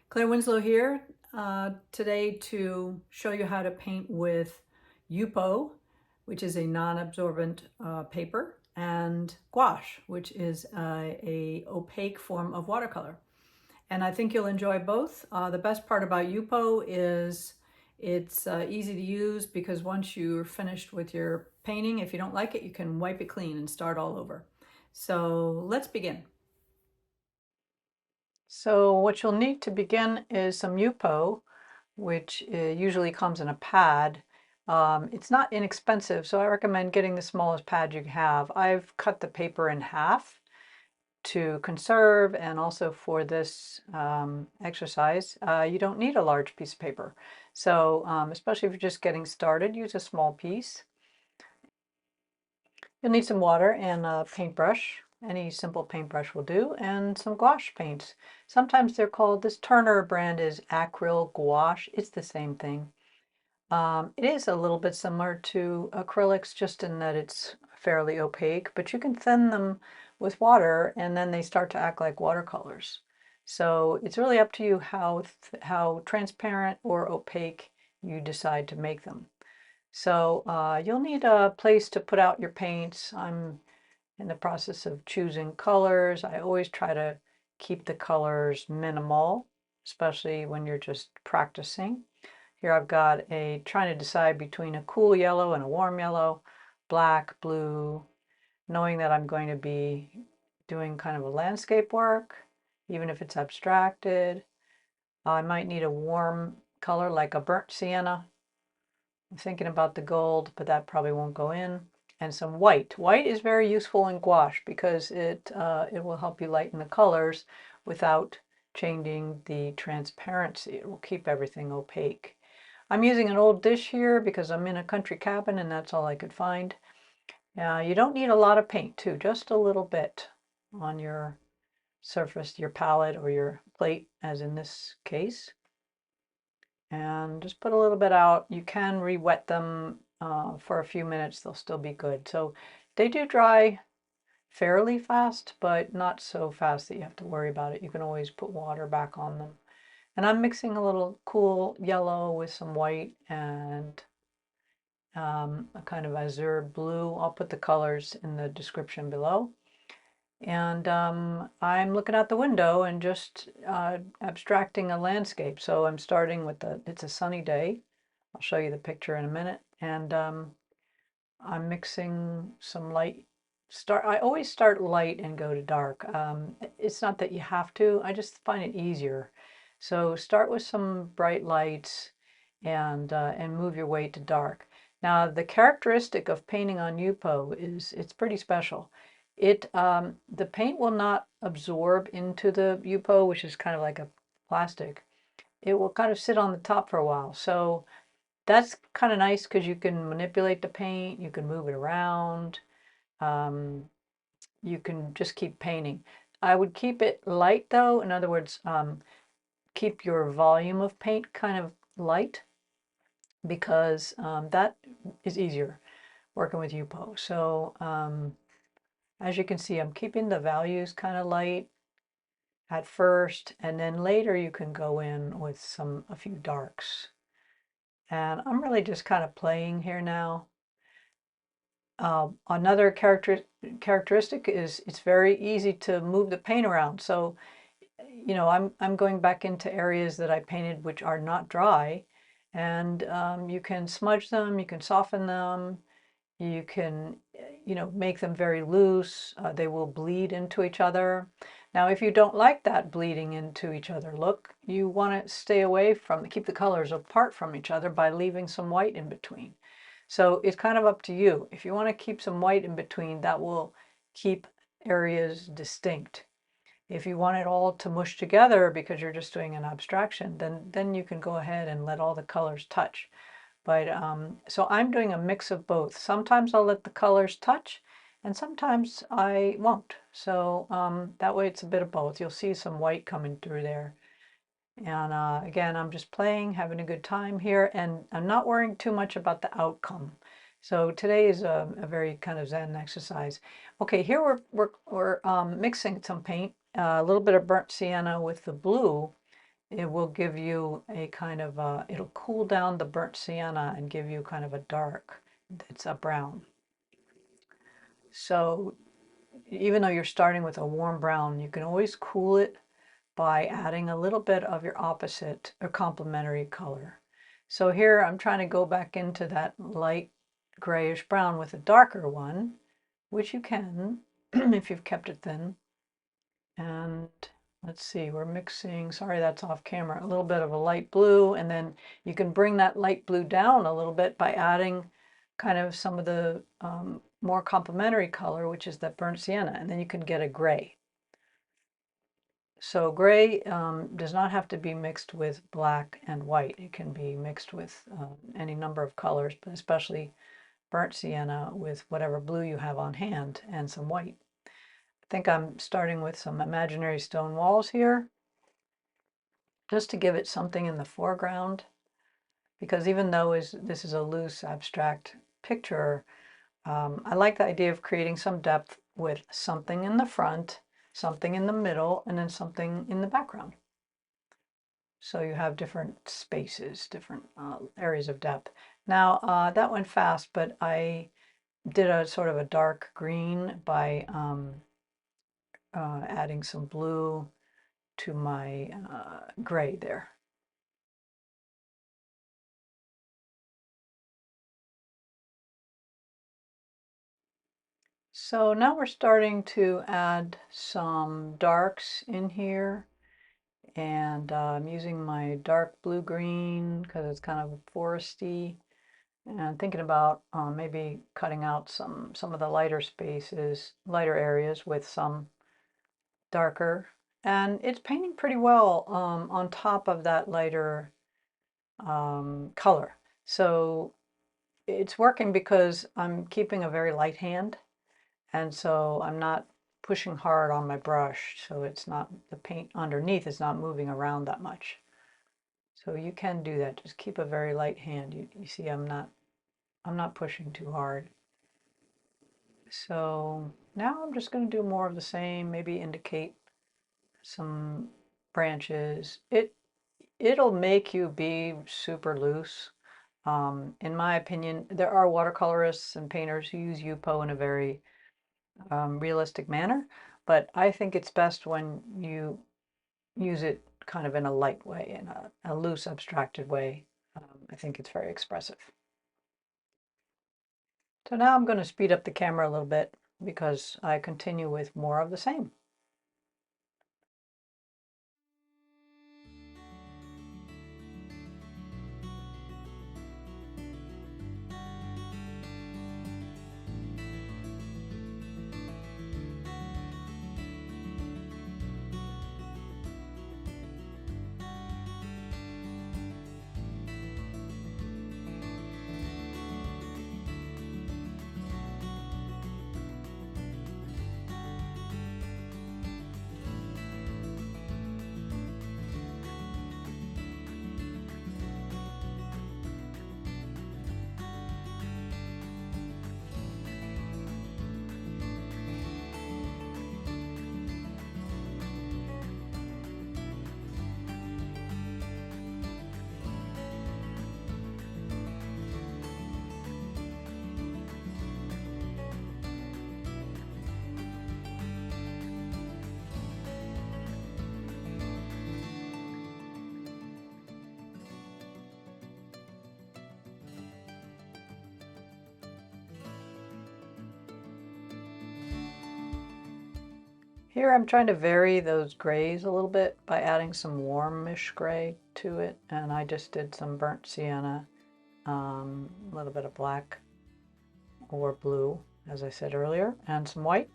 Claire Winslow here today to show you how to paint with Yupo, which is a non-absorbent paper, and gouache, which is a opaque form of watercolor. And I think you'll enjoy both. The best part about Yupo is it's easy to use because once you're finished with your painting, if you don't like it, you can wipe it clean and start all over. So let's begin. So what you'll need to begin is some Yupo, which usually comes in a pad. It's not inexpensive, so I recommend getting the smallest pad you have. I've cut the paper in half to conserve, and also for this exercise, you don't need a large piece of paper. So especially if you're just getting started, use a small piece. You'll need some water and a paintbrush. Any simple paintbrush will do, and some gouache paints. Sometimes they're called, this Turner brand is Acryl gouache. It's the same thing. It is a little bit similar to acrylics, just in that it's fairly opaque, but you can thin them with water and then they start to act like watercolors. So it's really up to you how transparent or opaque you decide to make them. So you'll need a place to put out your paints. I'm in the process of choosing colors. I always try to keep the colors minimal, especially when you're just practicing. Here I've got trying to decide between a cool yellow and a warm yellow, black, blue, knowing that I'm going to be doing kind of a landscape work, even if it's abstracted. I might need a warm color like a burnt sienna. I'm thinking about the gold, but that probably won't go in. And some white. White is very useful in gouache because it will help you lighten the colors without changing the transparency. It will keep everything opaque. I'm using an old dish here because I'm in a country cabin and that's all I could find. You don't need a lot of paint too, just a little bit on your surface, your palette or your plate, as in this case. And just put a little bit out. You can re-wet them for a few minutes, they'll still be good. So they do dry fairly fast, but not so fast that you have to worry about it. You can always put water back on them. And I'm mixing a little cool yellow with some white and a kind of azure blue. I'll put the colors in the description below. And I'm looking out the window and just abstracting a landscape. So I'm starting with it's a sunny day. I'll show you the picture in a minute. And I'm mixing some light. I always start light and go to dark. It's not that you have to, I just find it easier. So start with some bright lights and move your way to dark. Now the characteristic of painting on Yupo is it's pretty special. The paint will not absorb into the Yupo, which is kind of like a plastic. It will kind of sit on the top for a while. So that's kind of nice because you can manipulate the paint, you can move it around, you can just keep painting. I would keep it light though. In other words, keep your volume of paint kind of light because that is easier working with Yupo. So as you can see, I'm keeping the values kind of light at first, and then later you can go in with a few darks. And I'm really just kind of playing here now. Another characteristic is it's very easy to move the paint around. So, you know, I'm going back into areas that I painted which are not dry, and you can smudge them, you can soften them, you can, you know, make them very loose. They will bleed into each other. Now, if you don't like that bleeding into each other look, you want to stay away from, keep the colors apart from each other by leaving some white in between. So it's kind of up to you. If you want to keep some white in between, that will keep areas distinct. If you want it all to mush together because you're just doing an abstraction, then you can go ahead and let all the colors touch. But so I'm doing a mix of both. Sometimes I'll let the colors touch and sometimes I won't. So that way it's a bit of both. You'll see some white coming through there. And again, I'm just playing, having a good time here, and I'm not worrying too much about the outcome. So today is a very kind of Zen exercise. Okay, here we're mixing some paint, a little bit of burnt sienna with the blue, it will give you a kind of it'll cool down the burnt sienna and give you kind of a dark. It's a brown. So even though you're starting with a warm brown, you can always cool it by adding a little bit of your opposite or complementary color. So here I'm trying to go back into that light grayish brown with a darker one, which you can if you've kept it thin. And let's see, we're mixing, sorry that's off camera, a little bit of a light blue, and then you can bring that light blue down a little bit by adding kind of some of the more complementary color, which is that burnt sienna, and then you can get a gray. So gray does not have to be mixed with black and white. It can be mixed with any number of colors, but especially burnt sienna with whatever blue you have on hand and some white. I think I'm starting with some imaginary stone walls here, just to give it something in the foreground, because even though this is a loose abstract picture, I like the idea of creating some depth with something in the front, something in the middle, and then something in the background. So you have different spaces, different areas of depth. Now that went fast, but I did a sort of a dark green by adding some blue to my gray there. So now we're starting to add some darks in here, and I'm using my dark blue-green because it's kind of foresty, and thinking about maybe cutting out some of the lighter spaces, lighter areas with some darker. And it's painting pretty well on top of that lighter color. So it's working because I'm keeping a very light hand. And so I'm not pushing hard on my brush, so it's not, the paint underneath is not moving around that much. So you can do that. Just keep a very light hand. You see I'm not pushing too hard. So now I'm just going to do more of the same, maybe indicate some branches. It'll make you be super loose. In my opinion, there are watercolorists and painters who use Yupo in a very realistic manner, but I think it's best when you use it kind of in a light way, in a loose, abstracted way. I think it's very expressive. So now I'm going to speed up the camera a little bit because I continue with more of the same. Here I'm trying to vary those grays a little bit by adding some warmish gray to it, and I just did some burnt sienna, a little bit of black or blue, as I said earlier, and some white.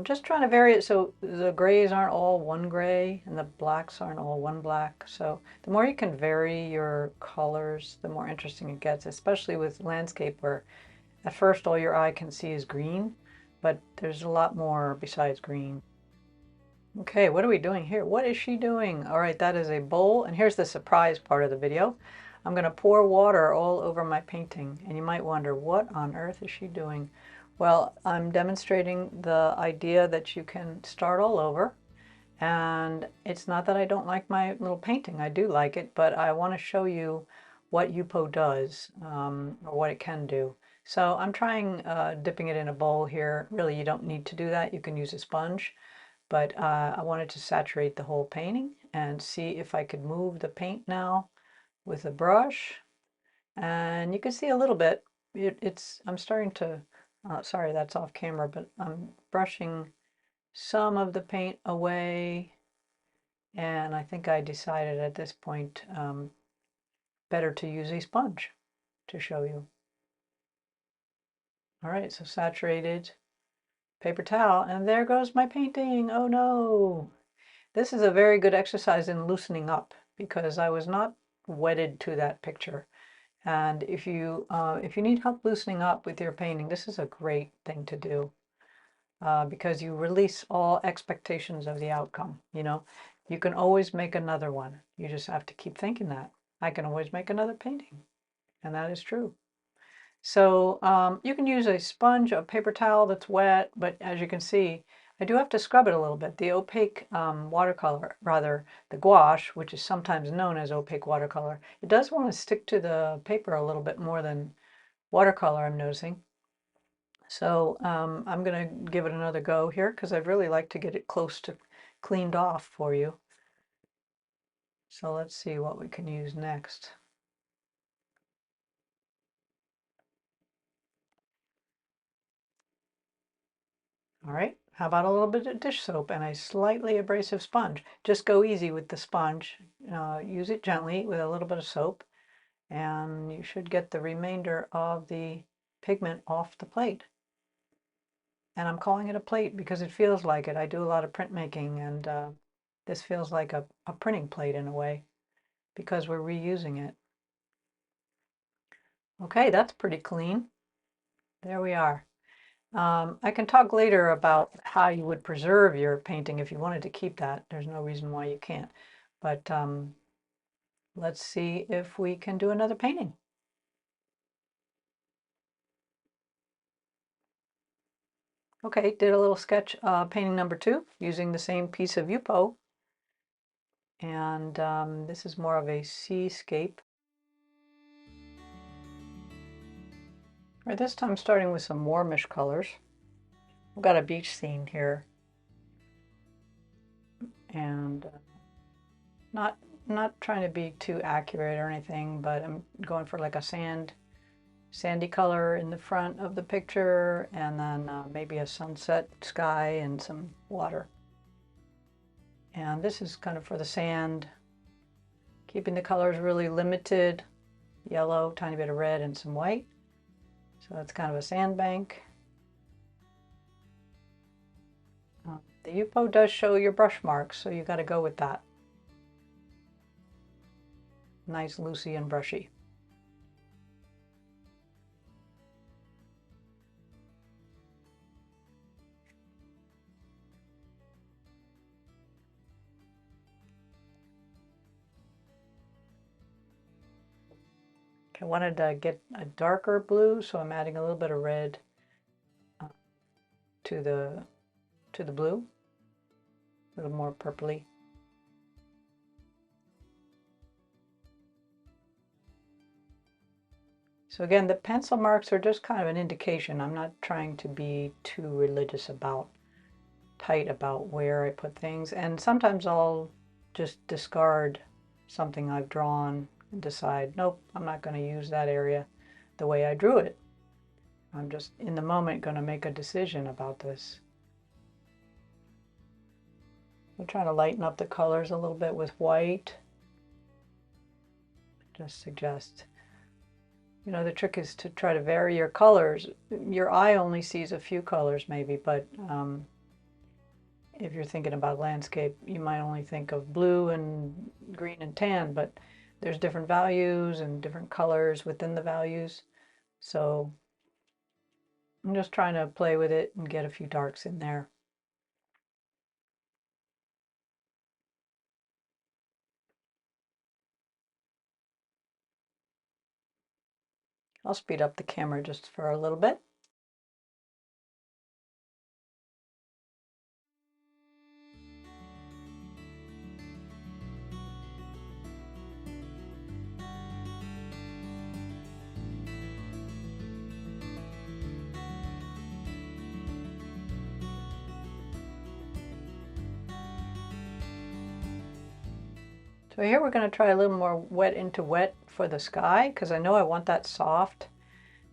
Just trying to vary it so the grays aren't all one gray and the blacks aren't all one black. So the more you can vary your colors, the more interesting it gets, especially with landscape where at first all your eye can see is green, but there's a lot more besides green. Okay, what are we doing here? What is she doing? All right, that is a bowl, and here's the surprise part of the video. I'm going to pour water all over my painting, and you might wonder, what on earth is she doing? Well, I'm demonstrating the idea that you can start all over And it's not that I don't like my little painting, I do like it, but I want to show you what Yupo does, or what it can do. So I'm trying dipping it in a bowl here. Really, you don't need to do that. You can use a sponge, but I wanted to saturate the whole painting and see if I could move the paint now with a brush. And you can see a little bit. I'm starting to, sorry, that's off camera, but I'm brushing some of the paint away. And I think I decided at this point better to use a sponge to show you. All right, so saturated paper towel, and there goes my painting. Oh no! This is a very good exercise in loosening up because I was not wedded to that picture. And if you need help loosening up with your painting, this is a great thing to do because you release all expectations of the outcome. You know, you can always make another one. You just have to keep thinking that. I can always make another painting, and that is true. So you can use a sponge, a paper towel that's wet, but as you can see, I do have to scrub it a little bit. The opaque watercolor, rather the gouache, which is sometimes known as opaque watercolor, it does want to stick to the paper a little bit more than watercolor, I'm noticing. So I'm going to give it another go here because I'd really like to get it close to cleaned off for you. So let's see what we can use next. All right, how about a little bit of dish soap and a slightly abrasive sponge? Just go easy with the sponge. Use it gently with a little bit of soap, and you should get the remainder of the pigment off the plate. And I'm calling it a plate because it feels like it. I do a lot of printmaking, and this feels like a printing plate in a way because we're reusing it. Okay, that's pretty clean. There we are. I can talk later about how you would preserve your painting if you wanted to keep that. There's no reason why you can't. But let's see if we can do another painting. Okay, did a little sketch painting number 2 using the same piece of Yupo. And this is more of a seascape. Right, this time starting with some warmish colors. We've got a beach scene here. And not trying to be too accurate or anything, but I'm going for like a sandy color in the front of the picture, and then maybe a sunset sky and some water. And this is kind of for the sand, keeping the colors really limited, yellow, tiny bit of red, and some white. So that's kind of a sandbank. The Yupo does show your brush marks, so you got to go with that. Nice, loosey, and brushy. I wanted to get a darker blue, so I'm adding a little bit of red to the blue, a little more purpley. So again, the pencil marks are just kind of an indication. I'm not trying to be too religious tight about where I put things. And sometimes I'll just discard something I've drawn and decide, nope, I'm not going to use that area the way I drew it. I'm just in the moment going to make a decision about this. I'm trying to lighten up the colors a little bit with white. Just suggest. You know, the trick is to try to vary your colors. Your eye only sees a few colors maybe, but if you're thinking about landscape, you might only think of blue and green and tan, but there's different values and different colors within the values. So I'm just trying to play with it and get a few darks in there. I'll speed up the camera just for a little bit. So here we're going to try a little more wet into wet for the sky, because I know I want that soft.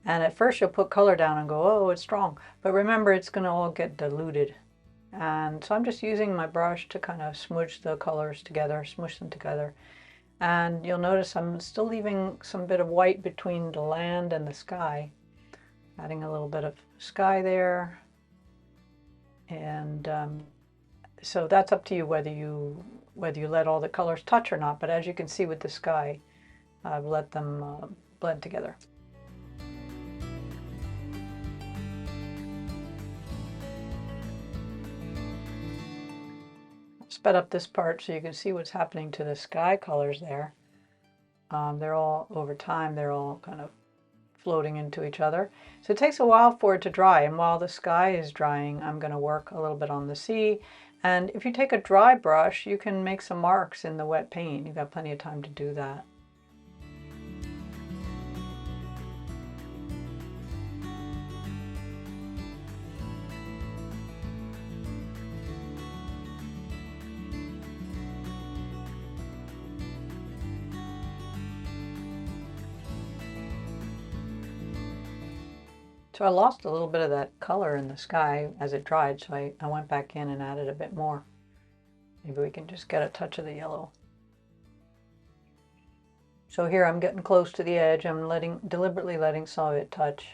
And at first you'll put color down and go, oh, it's strong. But remember, it's going to all get diluted. And so I'm just using my brush to kind of smoosh the colors together, smush them together. And you'll notice I'm still leaving some bit of white between the land and the sky. Adding a little bit of sky there. And so that's up to you whether you let all the colors touch or not. But as you can see with the sky, I've let them blend together. Sped up this part so you can see what's happening to the sky colors there. They're all, over time, they're all kind of floating into each other. So it takes a while for it to dry, and while the sky is drying, I'm going to work a little bit on the sea. And if you take a dry brush, you can make some marks in the wet paint. You've got plenty of time to do that. So I lost a little bit of that color in the sky as it dried, so I went back in and added a bit more. Maybe we can just get a touch of the yellow. So here I'm getting close to the edge. I'm deliberately letting some of it touch,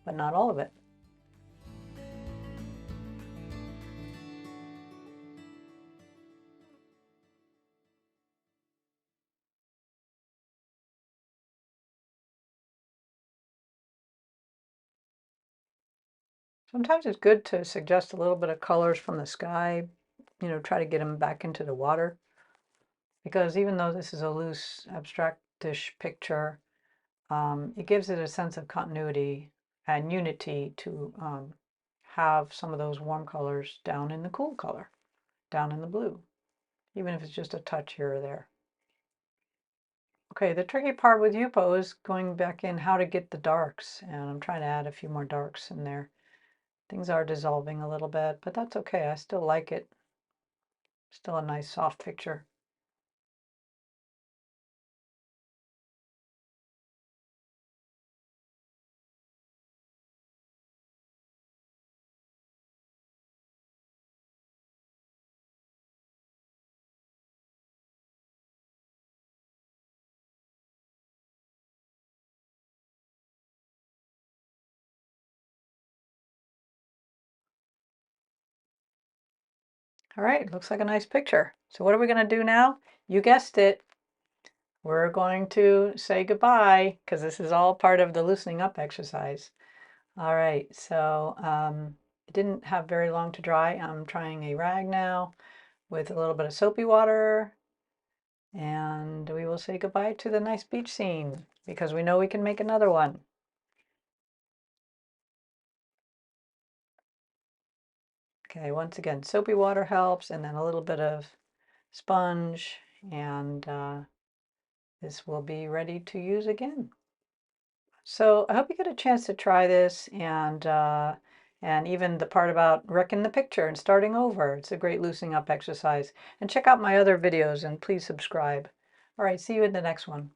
but not all of it. Sometimes it's good to suggest a little bit of colors from the sky, you know, try to get them back into the water. Because even though this is a loose, abstract-ish picture, it gives it a sense of continuity and unity to have some of those warm colors down in the cool color, down in the blue, even if it's just a touch here or there. Okay, the tricky part with Yupo is going back in how to get the darks, and I'm trying to add a few more darks in there. Things are dissolving a little bit, but that's okay. I still like it. Still a nice soft picture. All right, looks like a nice picture. So what are we going to do now? You guessed it. We're going to say goodbye because this is all part of the loosening up exercise. All right, so it didn't have very long to dry. I'm trying a rag now with a little bit of soapy water, and we will say goodbye to the nice beach scene because we know we can make another one. Okay, once again, soapy water helps, and then a little bit of sponge, and this will be ready to use again. So I hope you get a chance to try this, and even the part about wrecking the picture and starting over. It's a great loosening up exercise. And check out my other videos, and please subscribe. All right, see you in the next one.